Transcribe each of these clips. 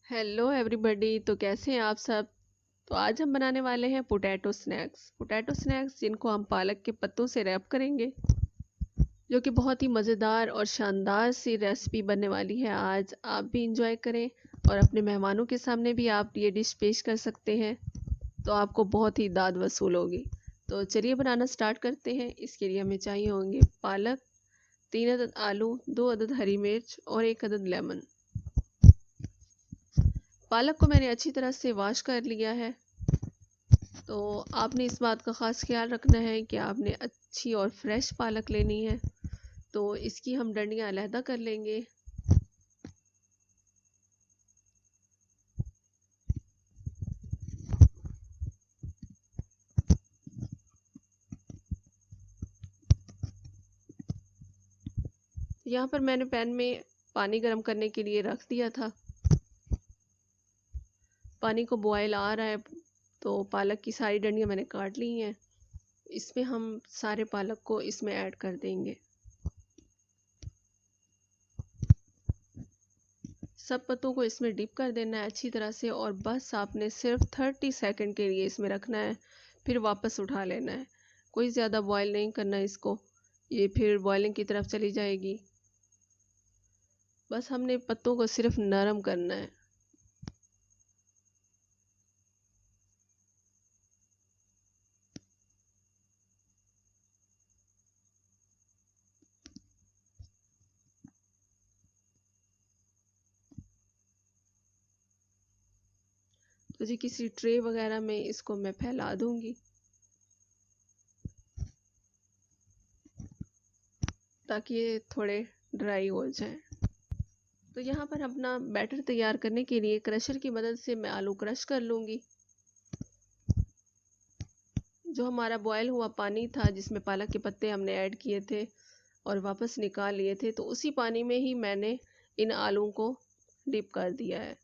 Hello everybody. तो कैसे हैं आप सब। तो आज हम बनाने वाले हैं पोटैटो स्नैक्स जिनको हम पालक के पत्तों से रैप करेंगे, जो कि बहुत ही मज़ेदार और शानदार सी रेसिपी बनने वाली है। आज आप भी इंजॉय करें और अपने मेहमानों के सामने भी आप ये डिश पेश कर सकते हैं, तो आपको बहुत ही दाद वसूल होगी। तो चलिए बनाना स्टार्ट करते हैं। इसके लिए हमें चाहिए होंगे पालक, 3 अदद आलू, 2 अदद हरी मिर्च और 1 अदद लेमन। पालक को मैंने अच्छी तरह से वॉश कर लिया है। तो आपने इस बात का ख़ास ख्याल रखना है कि आपने अच्छी और फ्रेश पालक लेनी है। तो इसकी हम डंडियाँ अलहदा कर लेंगे। यहाँ पर मैंने पैन में पानी गर्म करने के लिए रख दिया था। पानी को बॉयल आ रहा है, तो पालक की सारी डंडियाँ मैंने काट ली हैं। इसमें हम सारे पालक को इसमें ऐड कर देंगे। सब पत्तों को इसमें डिप कर देना है अच्छी तरह से, और बस आपने सिर्फ 30 सेकंड के लिए इसमें रखना है, फिर वापस उठा लेना है। कोई ज़्यादा बॉयल नहीं करना है इसको, ये फिर बॉइलिंग की तरफ चली जाएगी। बस हमने पत्तों को सिर्फ नरम करना है। तो जी किसी ट्रे वगैरह में इसको मैं फैला दूंगी, ताकि ये थोड़े ड्राई हो जाएं। तो यहाँ पर अपना बैटर तैयार करने के लिए क्रशर की मदद से मैं आलू क्रश कर लूँगी। जो हमारा बॉयल हुआ पानी था, जिसमें पालक के पत्ते हमने ऐड किए थे और वापस निकाल लिए थे, तो उसी पानी में ही मैंने इन आलूओं को डिप कर दिया है।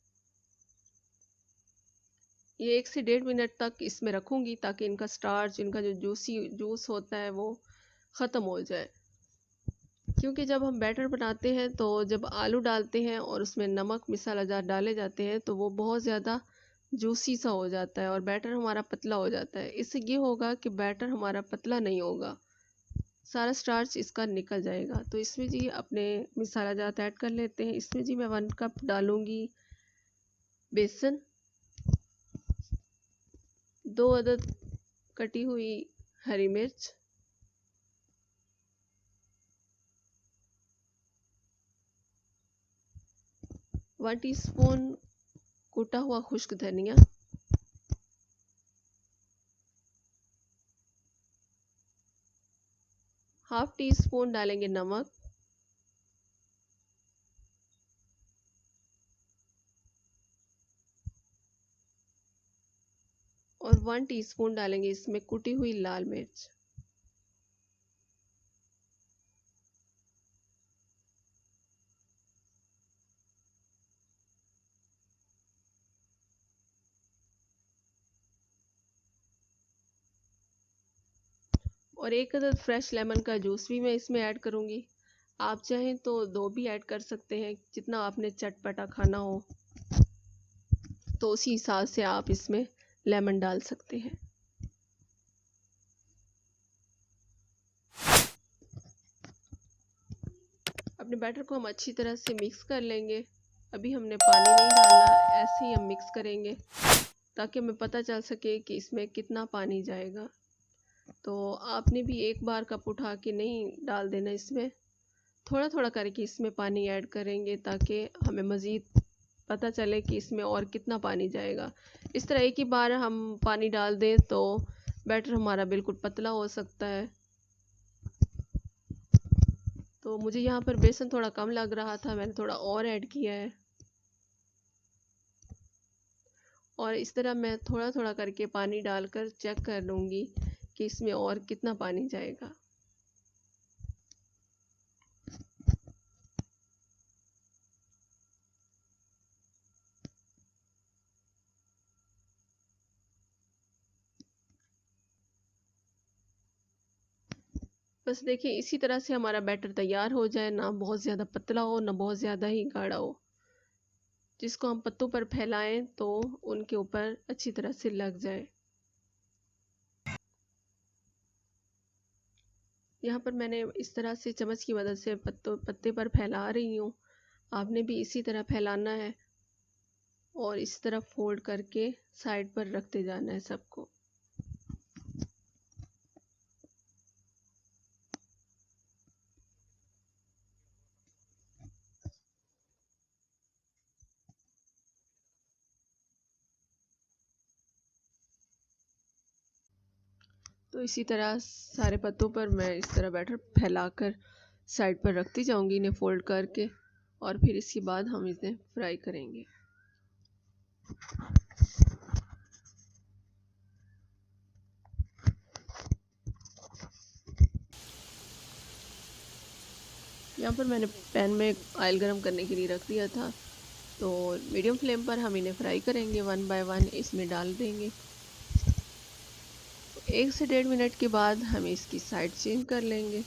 ये 1 से 1.5 मिनट तक इसमें रखूँगी, ताकि इनका स्टार्च, इनका जो जूस होता है वो ख़त्म हो जाए। क्योंकि जब हम बैटर बनाते हैं, तो जब आलू डालते हैं और उसमें नमक मसाला जार डाले जाते हैं, तो वो बहुत ज़्यादा जूसी सा हो जाता है और बैटर हमारा पतला हो जाता है। इससे ये होगा कि बैटर हमारा पतला नहीं होगा, सारा स्टार्च इसका निकल जाएगा। तो इसमें जी अपने मसाला जात ऐड कर लेते हैं। इसमें जी मैं 1 कप डालूंगी बेसन, 2 अदद कटी हुई हरी मिर्च, 1 टीस्पून कूटा हुआ खुश्क धनिया, 1/2 टीस्पून डालेंगे नमक, और 1 टीस्पून डालेंगे इसमें कुटी हुई लाल मिर्च। और 1 अदद फ्रेश लेमन का जूस भी मैं इसमें ऐड करूँगी। आप चाहें तो 2 भी ऐड कर सकते हैं, जितना आपने चटपटा खाना हो तो उसी हिसाब से आप इसमें लेमन डाल सकते हैं। अपने बैटर को हम अच्छी तरह से मिक्स कर लेंगे। अभी हमने पानी नहीं डालना, ऐसे ही हम मिक्स करेंगे, ताकि हमें पता चल सके कि इसमें कितना पानी जाएगा। तो आपने भी एक बार कप उठा के नहीं डाल देना, इसमें थोड़ा थोड़ा करके इसमें पानी ऐड करेंगे, ताकि हमें मज़ीद पता चले कि इसमें और कितना पानी जाएगा। इस तरह एक ही बार हम पानी डाल दें तो बैटर हमारा बिल्कुल पतला हो सकता है। तो मुझे यहाँ पर बेसन थोड़ा कम लग रहा था, मैंने थोड़ा और ऐड किया है। और इस तरह मैं थोड़ा थोड़ा करके पानी डालकर चेक कर लूँगी कि इसमें और कितना पानी जाएगा। बस देखिए, इसी तरह से हमारा बैटर तैयार हो जाए, ना बहुत ज़्यादा पतला हो ना बहुत ज़्यादा ही गाढ़ा हो। जिसको हम पत्तों पर फैलाएं तो उनके ऊपर अच्छी तरह से लग जाए। यहाँ पर मैंने इस तरह से चम्मच की मदद से पत्ते पर फैला रही हूँ। आपने भी इसी तरह फैलाना है और इस तरह फोल्ड करके साइड पर रखते जाना है सबको। तो इसी तरह सारे पत्तों पर मैं इस तरह बैटर फैलाकर साइड पर रखती जाऊंगी इन्हें फोल्ड करके, और फिर इसके बाद हम इसे फ्राई करेंगे। यहाँ पर मैंने पैन में ऑयल गरम करने के लिए रख दिया था, तो मीडियम फ्लेम पर हम इन्हें फ्राई करेंगे। 1 बाय 1 इसमें डाल देंगे। 1 से 1.5 मिनट के बाद हम इसकी साइड चेंज कर लेंगे।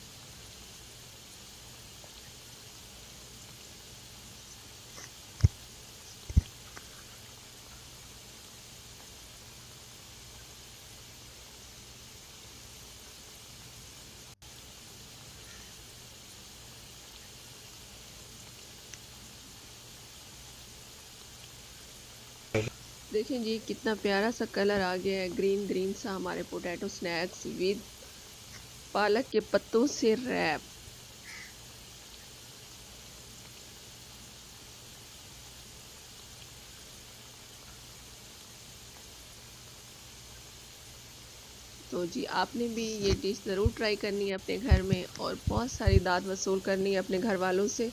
देखें जी कितना प्यारा सा कलर आ गया है, ग्रीन ग्रीन सा हमारे पोटैटो स्नैक्स विद पालक के पत्तों से रैप। तो जी आपने भी ये डिश ज़रूर ट्राई करनी है अपने घर में और बहुत सारी दाद वसूल करनी है अपने घर वालों से।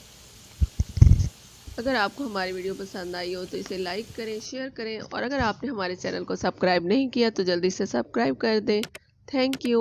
अगर आपको हमारी वीडियो पसंद आई हो तो इसे लाइक करें, शेयर करें, और अगर आपने हमारे चैनल को सब्सक्राइब नहीं किया तो जल्दी से सब्सक्राइब कर दें। Thank you.